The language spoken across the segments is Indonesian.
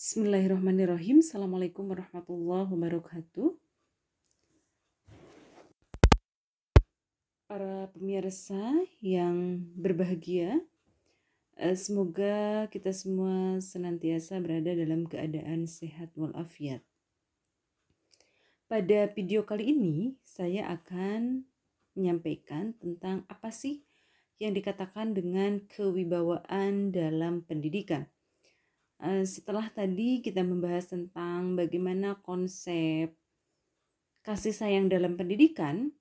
Bismillahirrahmanirrahim. Assalamualaikum warahmatullahi wabarakatuh. Para pemirsa yang berbahagia, semoga kita semua senantiasa berada dalam keadaan sehat walafiat. Pada video kali ini, saya akan menyampaikan tentang apa sih yang dikatakan dengan kewibawaan dalam pendidikan. Setelah tadi kita membahas tentang bagaimana konsep kasih sayang dalam pendidikan,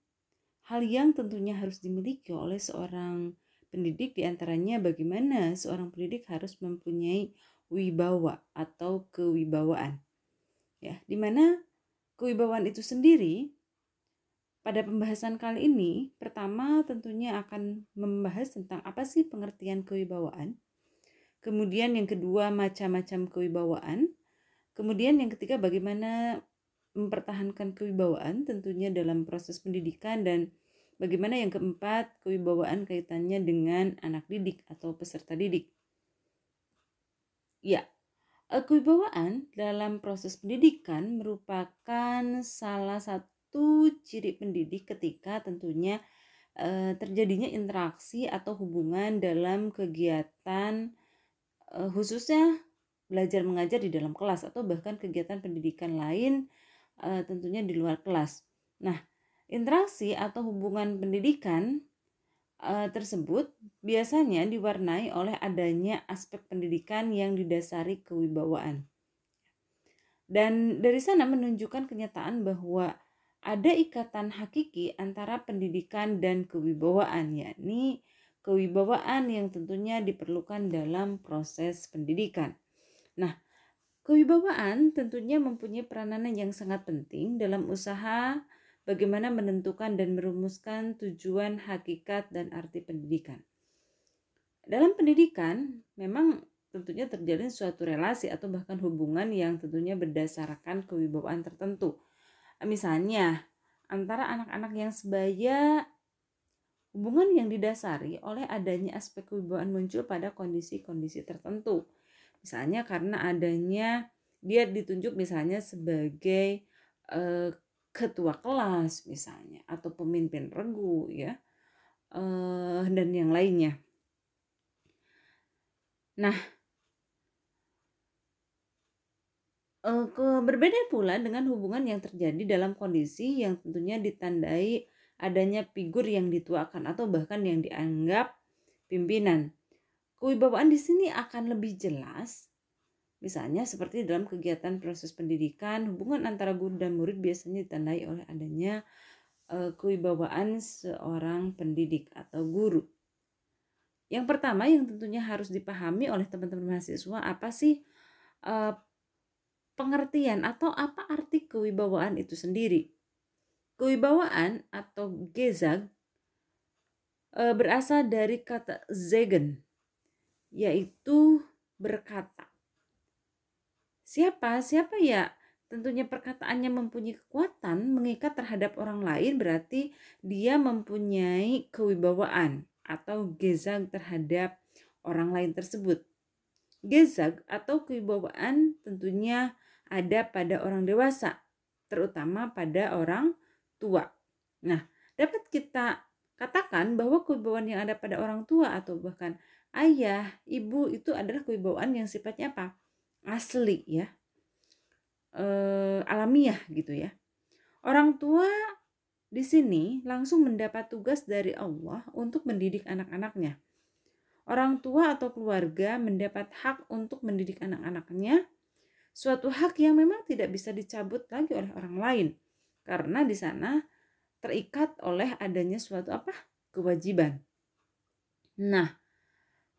hal yang tentunya harus dimiliki oleh seorang pendidik diantaranya bagaimana seorang pendidik harus mempunyai wibawa atau kewibawaan. Ya, dimana kewibawaan itu sendiri pada pembahasan kali ini pertama tentunya akan membahas tentang apa sih pengertian kewibawaan. Kemudian yang kedua macam-macam kewibawaan. Kemudian yang ketiga bagaimana mempertahankan kewibawaan tentunya dalam proses pendidikan, dan bagaimana yang keempat kewibawaan kaitannya dengan anak didik atau peserta didik. Ya, kewibawaan dalam proses pendidikan merupakan salah satu ciri pendidik ketika tentunya terjadinya interaksi atau hubungan dalam kegiatan khususnya belajar mengajar di dalam kelas atau bahkan kegiatan pendidikan lain tentunya di luar kelas. Nah, interaksi atau hubungan pendidikan tersebut biasanya diwarnai oleh adanya aspek pendidikan yang didasari kewibawaan. Dan dari sana menunjukkan kenyataan bahwa ada ikatan hakiki antara pendidikan dan kewibawaan, yakni kewibawaan yang tentunya diperlukan dalam proses pendidikan. Nah, kewibawaan tentunya mempunyai peranan yang sangat penting dalam usaha bagaimana menentukan dan merumuskan tujuan, hakikat, dan arti pendidikan. Dalam pendidikan, memang tentunya terjalin suatu relasi atau bahkan hubungan yang tentunya berdasarkan kewibawaan tertentu. Misalnya, antara anak-anak yang sebaya, hubungan yang didasari oleh adanya aspek kewibawaan muncul pada kondisi-kondisi tertentu. Misalnya karena adanya dia ditunjuk misalnya sebagai ketua kelas misalnya atau pemimpin regu ya, dan yang lainnya. Nah, berbeda pula dengan hubungan yang terjadi dalam kondisi yang tentunya ditandai adanya figur yang dituakan atau bahkan yang dianggap pimpinan. Kewibawaan di sini akan lebih jelas. Misalnya seperti dalam kegiatan proses pendidikan, hubungan antara guru dan murid biasanya ditandai oleh adanya kewibawaan seorang pendidik atau guru. Yang pertama yang tentunya harus dipahami oleh teman-teman mahasiswa, apa sih pengertian atau apa arti kewibawaan itu sendiri. Kewibawaan atau Gezag berasal dari kata Zegen, yaitu berkata. Siapa ya? Tentunya perkataannya mempunyai kekuatan mengikat terhadap orang lain, berarti dia mempunyai kewibawaan atau gezag terhadap orang lain tersebut. Gezag atau kewibawaan tentunya ada pada orang dewasa, terutama pada orang tua. Nah, dapat kita katakan bahwa kewibawaan yang ada pada orang tua atau bahkan ayah, ibu itu adalah kewibawaan yang sifatnya apa? Asli ya, alamiah gitu ya. Orang tua di sini langsung mendapat tugas dari Allah untuk mendidik anak-anaknya. Orang tua atau keluarga mendapat hak untuk mendidik anak-anaknya, suatu hak yang memang tidak bisa dicabut lagi oleh orang lain karena di sana terikat oleh adanya suatu kewajiban. Nah,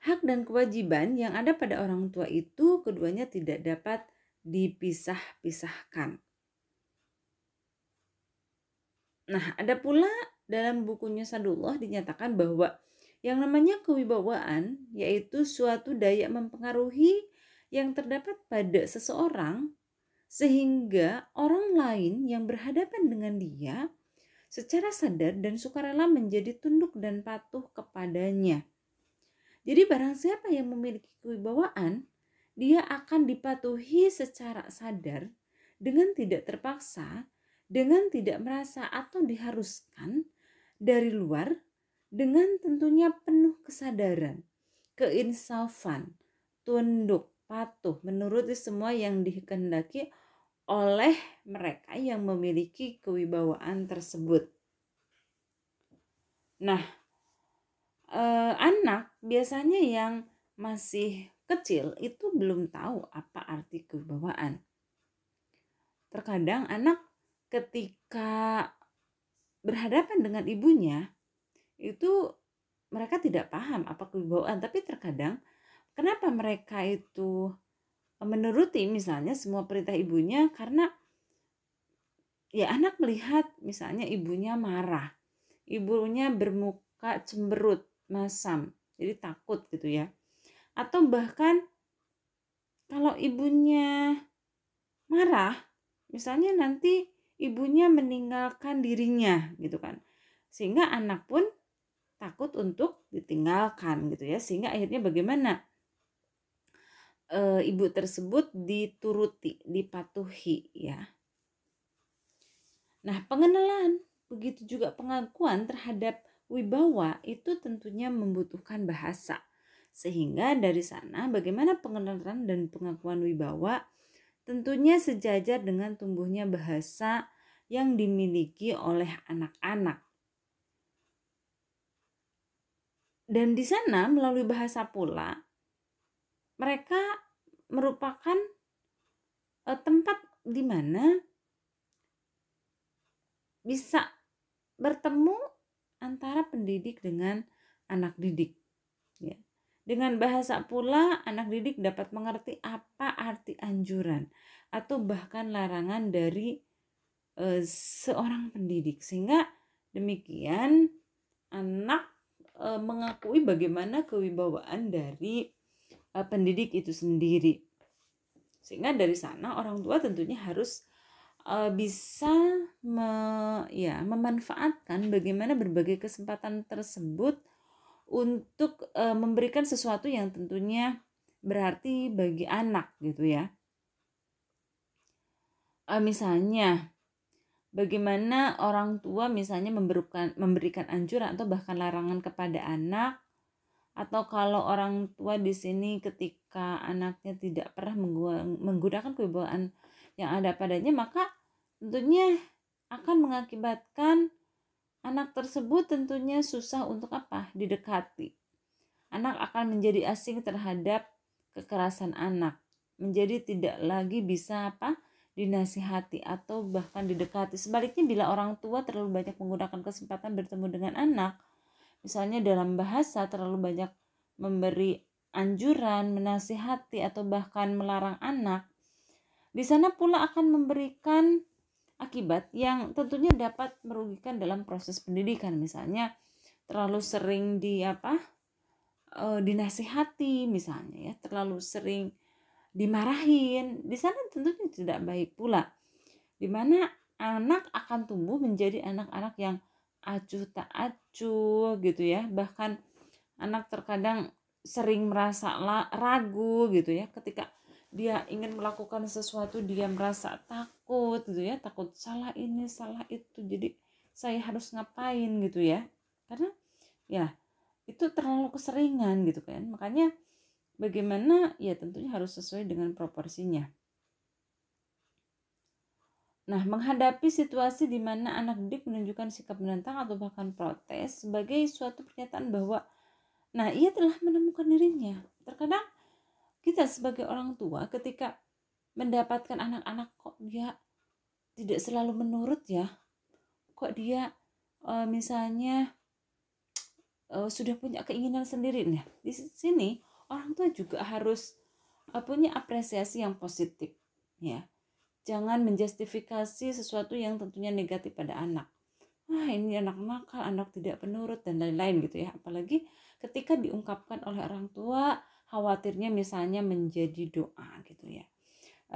hak dan kewajiban yang ada pada orang tua itu keduanya tidak dapat dipisah-pisahkan. Nah, ada pula dalam bukunya Sadullah dinyatakan bahwa yang namanya kewibawaan yaitu suatu daya mempengaruhi yang terdapat pada seseorang sehingga orang lain yang berhadapan dengan dia secara sadar dan sukarela menjadi tunduk dan patuh kepadanya. Jadi barang siapa yang memiliki kewibawaan, dia akan dipatuhi secara sadar dengan tidak terpaksa, dengan tidak merasa atau diharuskan dari luar, dengan tentunya penuh kesadaran, keinsafan, tunduk, patuh, menuruti semua yang dikehendaki oleh mereka yang memiliki kewibawaan tersebut. Nah, anak biasanya yang masih kecil itu belum tahu apa arti kewibawaan. Terkadang anak ketika berhadapan dengan ibunya itu mereka tidak paham apa kewibawaan, tapi terkadang kenapa mereka itu menuruti misalnya semua perintah ibunya, karena ya anak melihat misalnya ibunya marah, ibunya bermuka cemberut, masam, jadi takut gitu ya. Atau bahkan kalau ibunya marah, misalnya nanti ibunya meninggalkan dirinya gitu kan. Sehingga anak pun takut untuk ditinggalkan gitu ya. Sehingga akhirnya bagaimana? Ibu tersebut dituruti, dipatuhi ya. Nah, pengenalan begitu juga pengakuan terhadap wibawa itu tentunya membutuhkan bahasa. Sehingga dari sana bagaimana pengenalan dan pengakuan wibawa tentunya sejajar dengan tumbuhnya bahasa yang dimiliki oleh anak-anak. Dan di sana melalui bahasa pula mereka merupakan tempat di mana bisa bertemu antara pendidik dengan anak didik. Ya. Dengan bahasa pula anak didik dapat mengerti apa arti anjuran atau bahkan larangan dari seorang pendidik, sehingga demikian anak mengakui bagaimana kewibawaan dari pendidik itu sendiri. Sehingga dari sana orang tua tentunya harus bisa memanfaatkan bagaimana berbagai kesempatan tersebut untuk memberikan sesuatu yang tentunya berarti bagi anak gitu ya. Misalnya bagaimana orang tua misalnya memberikan anjuran atau bahkan larangan kepada anak, atau kalau orang tua di sini ketika anaknya tidak pernah menggunakan kewibawaan yang ada padanya, maka tentunya akan mengakibatkan anak tersebut tentunya susah untuk apa? Didekati. Anak akan menjadi asing terhadap kekerasan anak, menjadi tidak lagi bisa apa? Dinasihati atau bahkan didekati. Sebaliknya bila orang tua terlalu banyak menggunakan kesempatan bertemu dengan anak, misalnya dalam bahasa terlalu banyak memberi anjuran, menasihati atau bahkan melarang anak, di sana pula akan memberikan akibat yang tentunya dapat merugikan dalam proses pendidikan. Misalnya terlalu sering dinasihati misalnya ya, terlalu sering dimarahin, di sana tentunya tidak baik pula, di mana anak akan tumbuh menjadi anak-anak yang acuh tak acuh gitu ya. Bahkan anak terkadang sering merasa ragu gitu ya, ketika dia ingin melakukan sesuatu dia merasa takut gitu ya, takut salah ini salah itu, jadi saya harus ngapain gitu ya, karena ya itu terlalu keseringan gitu kan. Makanya bagaimana ya tentunya harus sesuai dengan proporsinya. Nah, menghadapi situasi di mana anak didik menunjukkan sikap menentang atau bahkan protes sebagai suatu pernyataan bahwa ia telah menemukan dirinya. Terkadang kita sebagai orang tua ketika mendapatkan anak-anak kok dia tidak selalu menurut ya, kok dia misalnya sudah punya keinginan sendiri. Nah, di sini orang tua juga harus punya apresiasi yang positif ya. Jangan menjustifikasi sesuatu yang tentunya negatif pada anak. Wah, ini anak nakal, anak tidak penurut dan lain-lain gitu ya. Apalagi ketika diungkapkan oleh orang tua, khawatirnya misalnya menjadi doa gitu ya.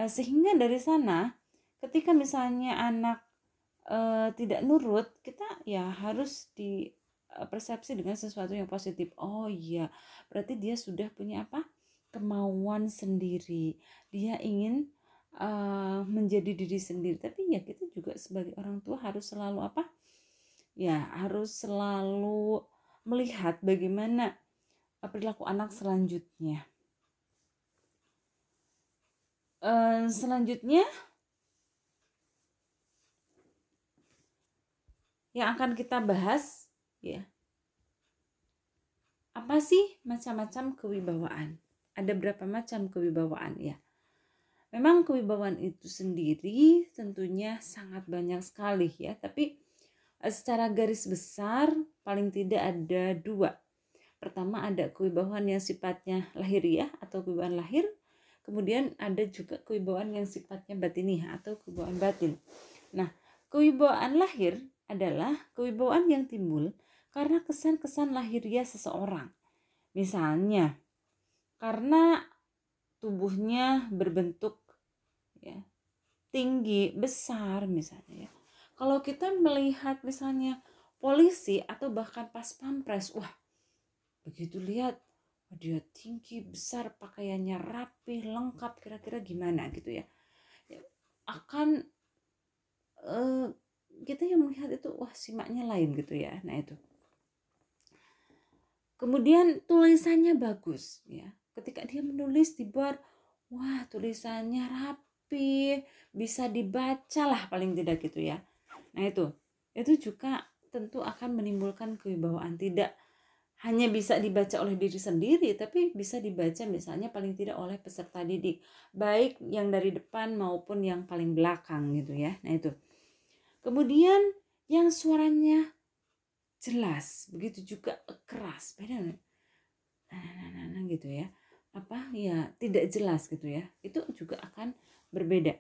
Sehingga dari sana ketika misalnya anak tidak nurut, kita ya harus dipersepsi dengan sesuatu yang positif. Oh iya, berarti dia sudah punya apa? kemauan sendiri. Dia ingin menjadi diri sendiri. Tapi ya kita juga sebagai orang tua harus selalu apa? Ya, harus selalu melihat bagaimana perilaku anak selanjutnya. Selanjutnya yang akan kita bahas, ya, apa sih macam-macam kewibawaan? Ada berapa macam kewibawaan, ya? Memang kewibawaan itu sendiri tentunya sangat banyak sekali, ya. Tapi secara garis besar paling tidak ada dua. Pertama ada kewibawaan yang sifatnya lahiriah atau kewibawaan lahir. Kemudian ada juga kewibawaan yang sifatnya batiniah atau kewibawaan batin. Nah, kewibawaan lahir adalah kewibawaan yang timbul karena kesan-kesan lahiriah seseorang. Misalnya, karena tubuhnya berbentuk, ya, tinggi, besar misalnya, ya. Kalau kita melihat misalnya polisi atau bahkan pas pampres, wah, begitu lihat, dia tinggi, besar, pakaiannya rapi, lengkap, kira-kira gimana gitu ya. Akan kita yang melihat itu, wah, simaknya lain gitu ya. Nah itu. Kemudian tulisannya bagus ya. Ketika dia menulis di bar, wah, tulisannya rapi, bisa dibaca lah paling tidak gitu ya. Nah itu juga tentu akan menimbulkan kewibawaan. Tidak hanya bisa dibaca oleh diri sendiri, tapi bisa dibaca misalnya paling tidak oleh peserta didik, baik yang dari depan maupun yang paling belakang gitu ya. Nah itu. Kemudian yang suaranya jelas, begitu juga keras, beda nah gitu ya. Apa ya, tidak jelas gitu ya. Itu juga akan berbeda.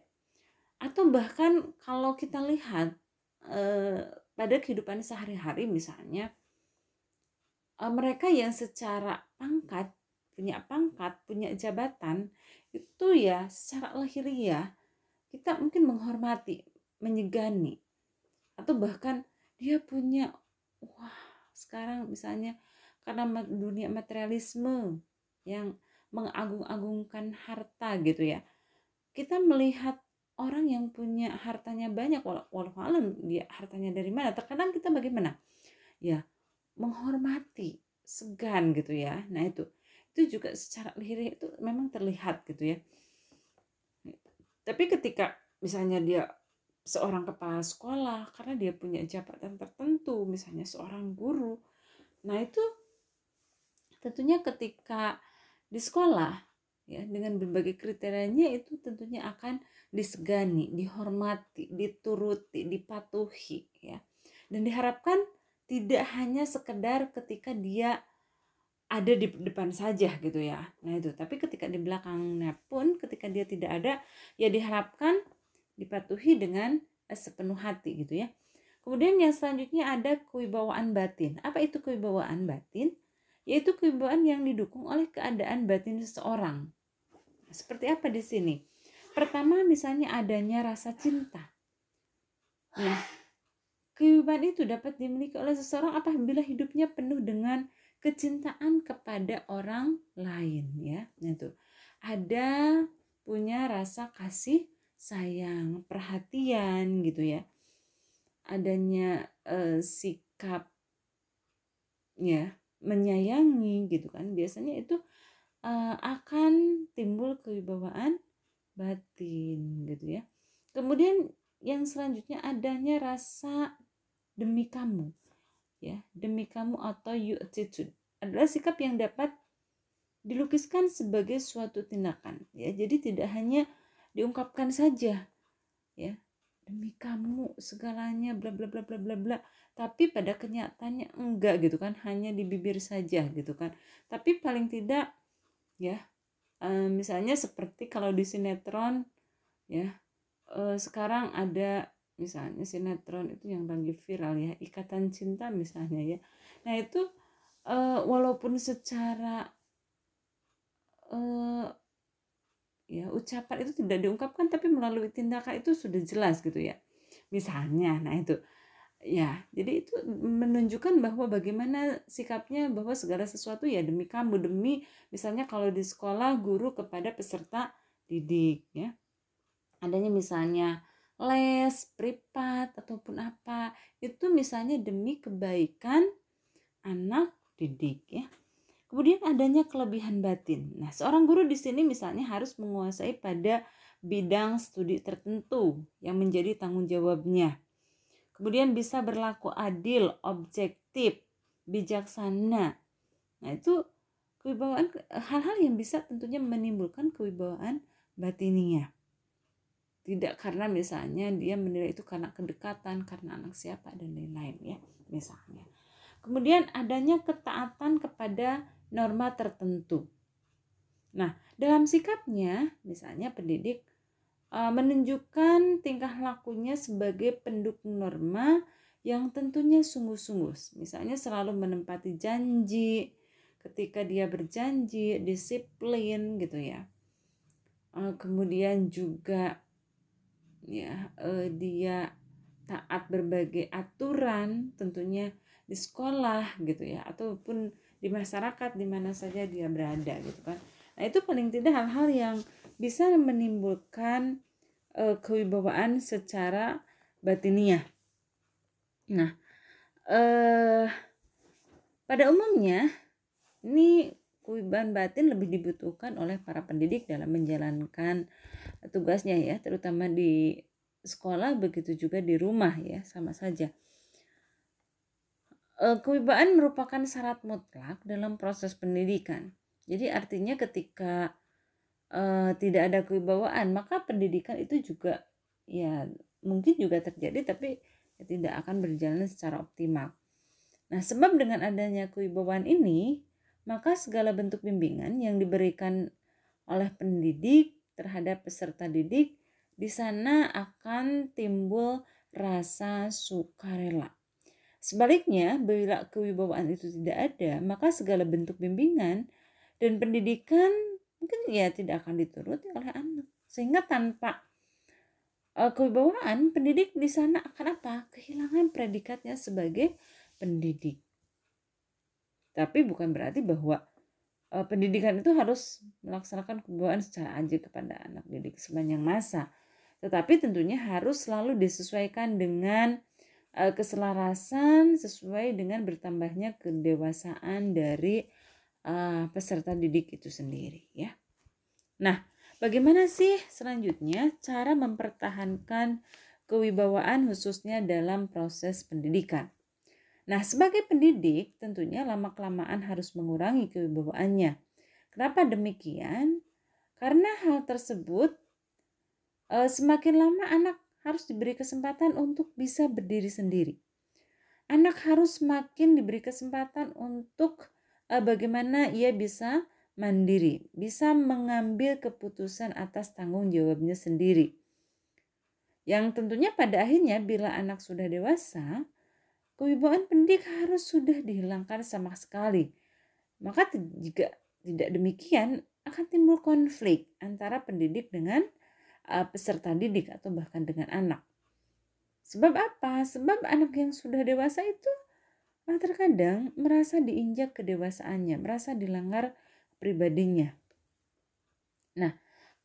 Atau bahkan kalau kita lihat pada kehidupan sehari-hari misalnya, mereka yang secara pangkat, punya jabatan, itu ya secara lahiriah kita mungkin menghormati, menyegani. Atau bahkan dia punya, wah, sekarang misalnya karena dunia materialisme yang mengagung-agungkan harta gitu ya. Kita melihat orang yang punya hartanya banyak, walau alam dia hartanya dari mana, terkadang kita bagaimana? Ya, menghormati, segan gitu ya. Nah itu juga secara lahiriah itu memang terlihat gitu ya. Tapi ketika misalnya dia seorang kepala sekolah karena dia punya jabatan tertentu, misalnya seorang guru, nah itu tentunya ketika di sekolah ya dengan berbagai kriterianya itu tentunya akan disegani, dihormati, dituruti, dipatuhi ya. Dan diharapkan tidak hanya sekedar ketika dia ada di depan saja gitu ya. Nah itu, tapi ketika di belakangnya pun ketika dia tidak ada, ya diharapkan dipatuhi dengan sepenuh hati gitu ya. Kemudian yang selanjutnya ada kewibawaan batin. Apa itu kewibawaan batin? Yaitu kewibawaan yang didukung oleh keadaan batin seseorang. Seperti apa di sini? Pertama misalnya adanya rasa cinta. Nah, kewibawaan itu dapat dimiliki oleh seseorang apabila hidupnya penuh dengan kecintaan kepada orang lain ya. Nah itu ada punya rasa kasih sayang, perhatian gitu ya. Adanya sikap ya menyayangi gitu kan. Biasanya itu akan timbul kewibawaan batin gitu ya. Kemudian yang selanjutnya adanya rasa demi kamu. Ya, demi kamu atau you attitude adalah sikap yang dapat dilukiskan sebagai suatu tindakan ya. Jadi tidak hanya diungkapkan saja ya, demi kamu segalanya bla bla bla bla bla bla, tapi pada kenyataannya enggak gitu kan, hanya di bibir saja gitu kan. Tapi paling tidak ya misalnya seperti kalau di sinetron ya, sekarang ada misalnya sinetron itu yang lagi viral ya, Ikatan Cinta misalnya ya. Nah itu walaupun secara ya ucapan itu tidak diungkapkan, tapi melalui tindakan itu sudah jelas gitu ya. Misalnya, nah itu Ya, jadi itu menunjukkan bahwa bagaimana sikapnya bahwa segala sesuatu ya demi kamu, demi misalnya kalau di sekolah guru kepada peserta didik ya. Adanya misalnya les, privat ataupun apa, itu misalnya demi kebaikan anak didik ya. Kemudian adanya kelebihan batin. Nah, seorang guru di sini misalnya harus menguasai pada bidang studi tertentu yang menjadi tanggung jawabnya. Kemudian bisa berlaku adil, objektif, bijaksana. Nah, itu kewibawaan, hal-hal yang bisa tentunya menimbulkan kewibawaan batiniah. Tidak karena misalnya dia menilai itu karena kedekatan, karena anak siapa dan lain-lain ya, misalnya. Kemudian adanya ketaatan kepada norma tertentu. Nah, dalam sikapnya misalnya pendidik menunjukkan tingkah lakunya sebagai pendukung norma yang tentunya sungguh-sungguh. Misalnya selalu menempati janji, ketika dia berjanji, disiplin gitu ya. Kemudian juga ya dia taat berbagai aturan tentunya di sekolah gitu ya, ataupun di masyarakat di mana saja dia berada gitu kan. Nah, itu paling tidak hal-hal yang bisa menimbulkan kewibawaan secara batiniah. Nah, pada umumnya ini kewibawaan batin lebih dibutuhkan oleh para pendidik dalam menjalankan tugasnya ya, terutama di sekolah, begitu juga di rumah ya, sama saja. Kewibawaan merupakan syarat mutlak dalam proses pendidikan. Jadi artinya ketika tidak ada kewibawaan, maka pendidikan itu juga ya mungkin juga terjadi, tapi tidak akan berjalan secara optimal. Nah, sebab dengan adanya kewibawaan ini, maka segala bentuk bimbingan yang diberikan oleh pendidik terhadap peserta didik, di sana akan timbul rasa sukarela. Sebaliknya, bila kewibawaan itu tidak ada, maka segala bentuk bimbingan dan pendidikan mungkin ya tidak akan dituruti oleh anak. Sehingga tanpa kewibawaan, pendidik di sana akan apa? Kehilangan predikatnya sebagai pendidik. Tapi bukan berarti bahwa pendidikan itu harus melaksanakan kewibawaan secara ajak kepada anak didik sepanjang masa. Tetapi tentunya harus selalu disesuaikan dengan keselarasan sesuai dengan bertambahnya kedewasaan dari peserta didik itu sendiri ya. Nah, bagaimana sih selanjutnya cara mempertahankan kewibawaan khususnya dalam proses pendidikan? Nah, sebagai pendidik tentunya lama-kelamaan harus mengurangi kewibawaannya. Kenapa demikian? Karena hal tersebut semakin lama anak harus diberi kesempatan untuk bisa berdiri sendiri. Anak harus semakin diberi kesempatan untuk bagaimana ia bisa mandiri, bisa mengambil keputusan atas tanggung jawabnya sendiri. Yang tentunya pada akhirnya bila anak sudah dewasa, kewibawaan pendidik harus sudah dihilangkan sama sekali. Maka jika tidak demikian akan timbul konflik antara pendidik dengan peserta didik atau bahkan dengan anak. Sebab apa? Sebab anak yang sudah dewasa itu terkadang merasa diinjak kedewasaannya, merasa dilanggar pribadinya. Nah,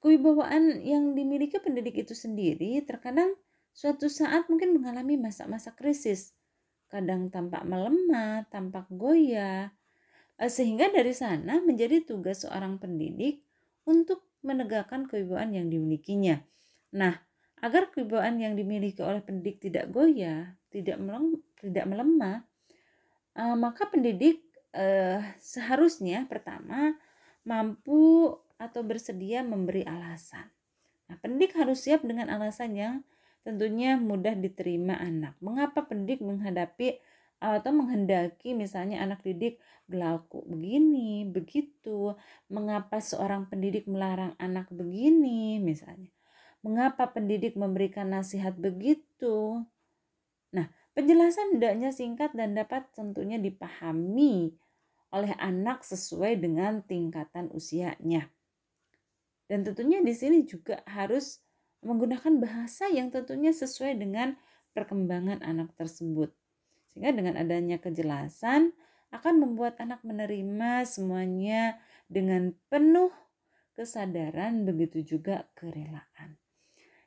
kewibawaan yang dimiliki pendidik itu sendiri terkadang suatu saat mungkin mengalami masa-masa krisis. Kadang tampak melemah, tampak goyah. Sehingga dari sana menjadi tugas seorang pendidik untuk menegakkan kewibawaan yang dimilikinya. Nah, agar kewibawaan yang dimiliki oleh pendidik tidak goyah, tidak melemah, maka pendidik seharusnya pertama mampu atau bersedia memberi alasan. Nah, pendidik harus siap dengan alasan yang tentunya mudah diterima anak. Mengapa pendidik menghadapi atau menghendaki misalnya anak didik berlaku begini, begitu. Mengapa seorang pendidik melarang anak begini misalnya. Mengapa pendidik memberikan nasihat begitu. Nah, penjelasan hendaknya singkat dan dapat tentunya dipahami oleh anak sesuai dengan tingkatan usianya. Dan tentunya di sini juga harus menggunakan bahasa yang tentunya sesuai dengan perkembangan anak tersebut. Sehingga dengan adanya kejelasan akan membuat anak menerima semuanya dengan penuh kesadaran, begitu juga kerelaan.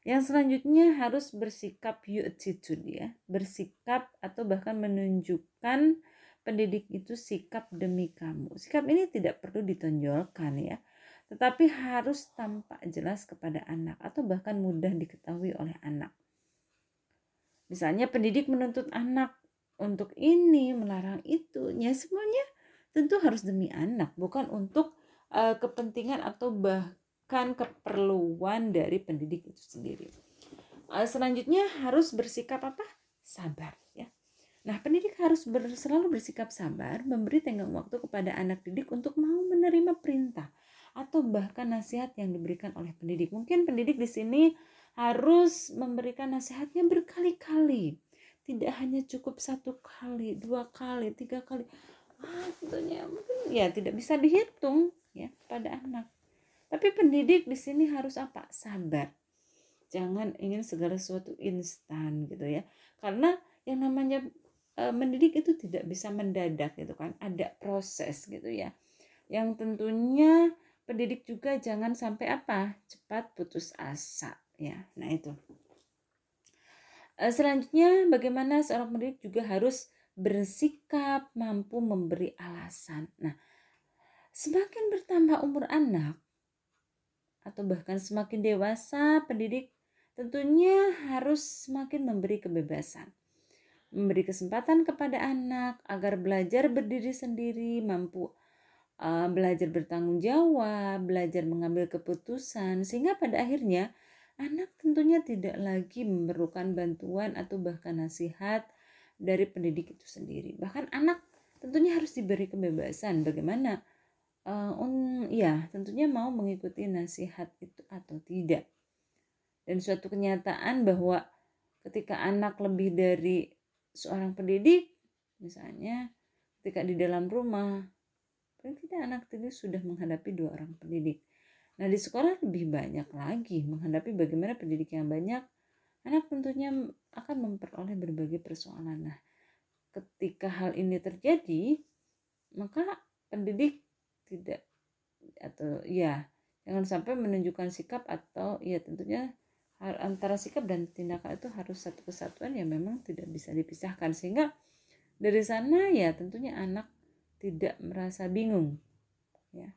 Yang selanjutnya harus bersikap attitude ya, bersikap atau bahkan menunjukkan pendidik itu sikap demi kamu. Sikap ini tidak perlu ditonjolkan ya, tetapi harus tampak jelas kepada anak atau bahkan mudah diketahui oleh anak. Misalnya pendidik menuntut anak untuk ini, melarang itu, ya semuanya tentu harus demi anak, bukan untuk kepentingan atau bahkan keperluan dari pendidik itu sendiri. Selanjutnya harus bersikap apa? Sabar ya. Nah, pendidik harus selalu bersikap sabar, memberi tenggang waktu kepada anak didik untuk mau menerima perintah atau bahkan nasihat yang diberikan oleh pendidik. Mungkin pendidik di sini harus memberikan nasihatnya berkali-kali. Tidak hanya cukup 1 kali, 2 kali, 3 kali. Tentunya mungkin ya tidak bisa dihitung ya pada anak. Tapi pendidik di sini harus apa? Sabar. Jangan ingin segala sesuatu instan gitu ya. Karena yang namanya mendidik itu tidak bisa mendadak gitu kan. Ada proses gitu ya. Yang tentunya pendidik juga jangan sampai apa? Cepat putus asa ya. Nah, itu. Selanjutnya bagaimana seorang pendidik juga harus bersikap mampu memberi alasan. Nah, semakin bertambah umur anak atau bahkan semakin dewasa, pendidik tentunya harus semakin memberi kebebasan. Memberi kesempatan kepada anak agar belajar berdiri sendiri, mampu belajar bertanggung jawab, belajar mengambil keputusan, sehingga pada akhirnya anak tentunya tidak lagi memerlukan bantuan atau bahkan nasihat dari pendidik itu sendiri. Bahkan anak tentunya harus diberi kebebasan bagaimana ya tentunya mau mengikuti nasihat itu atau tidak. Dan suatu kenyataan bahwa ketika anak lebih dari seorang pendidik, misalnya ketika di dalam rumah, paling tidak anak didik sudah menghadapi 2 orang pendidik. Nah, di sekolah lebih banyak lagi menghadapi bagaimana pendidik yang banyak, anak tentunya akan memperoleh berbagai persoalan. Nah, ketika hal ini terjadi, maka pendidik tidak atau ya jangan sampai menunjukkan sikap atau ya tentunya antara sikap dan tindakan itu harus satu kesatuan yang memang tidak bisa dipisahkan, sehingga dari sana ya tentunya anak tidak merasa bingung ya.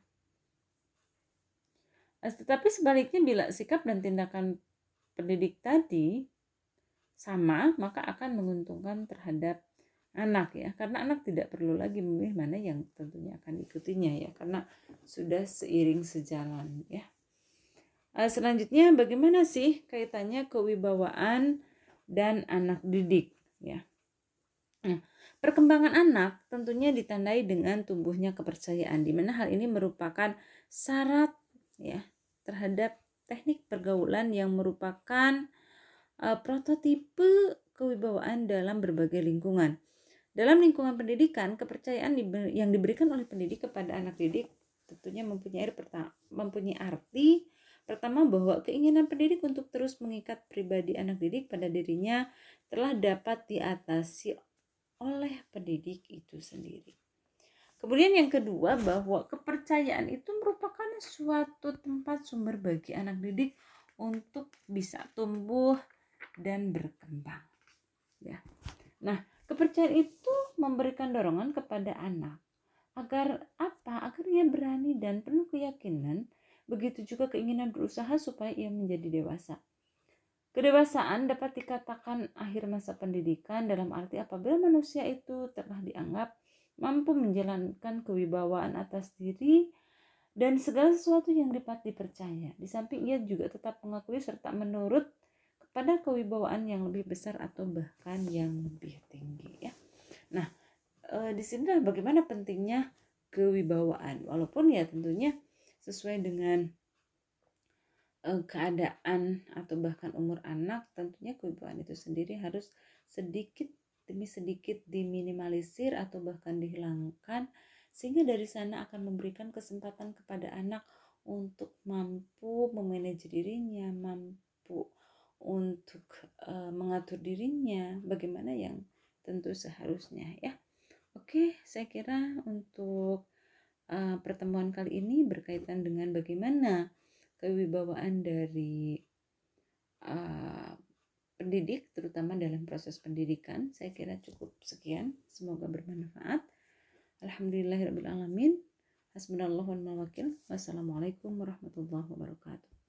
Tetapi sebaliknya bila sikap dan tindakan pendidik tadi sama, maka akan menguntungkan terhadap anak ya, karena anak tidak perlu lagi memilih mana yang tentunya akan diikutinya ya, karena sudah seiring sejalan ya. Selanjutnya bagaimana sih kaitannya kewibawaan dan anak didik ya. Nah, perkembangan anak tentunya ditandai dengan tumbuhnya kepercayaan, di mana hal ini merupakan syarat ya terhadap teknik pergaulan yang merupakan prototipe kewibawaan dalam berbagai lingkungan. Dalam lingkungan pendidikan, kepercayaan yang diberikan oleh pendidik kepada anak didik tentunya mempunyai arti pertama bahwa keinginan pendidik untuk terus mengikat pribadi anak didik pada dirinya telah dapat diatasi oleh pendidik itu sendiri. Kemudian yang kedua, bahwa kepercayaan itu merupakan suatu tempat sumber bagi anak didik untuk bisa tumbuh dan berkembang. Ya. Nah, kepercayaan itu memberikan dorongan kepada anak agar apa? Agar ia berani dan penuh keyakinan. Begitu juga keinginan berusaha supaya ia menjadi dewasa. Kedewasaan dapat dikatakan akhir masa pendidikan dalam arti apabila manusia itu telah dianggap mampu menjalankan kewibawaan atas diri dan segala sesuatu yang dapat dipercaya. Di samping ia juga tetap mengakui serta menurut kepada kewibawaan yang lebih besar atau bahkan yang lebih tinggi ya. Nah, di sini bagaimana pentingnya kewibawaan, walaupun ya tentunya sesuai dengan keadaan atau bahkan umur anak, tentunya kewibawaan itu sendiri harus sedikit demi sedikit diminimalisir atau bahkan dihilangkan, sehingga dari sana akan memberikan kesempatan kepada anak untuk mampu memanage dirinya, mampu untuk mengatur dirinya bagaimana yang tentu seharusnya ya. Oke, saya kira untuk pertemuan kali ini berkaitan dengan bagaimana kewibawaan dari pendidik, terutama dalam proses pendidikan. Saya kira cukup sekian. Semoga bermanfaat. Alhamdulillahirabbil alamin. Hasbunallahu wa ni'mal wakil. Wassalamualaikum warahmatullahi wabarakatuh.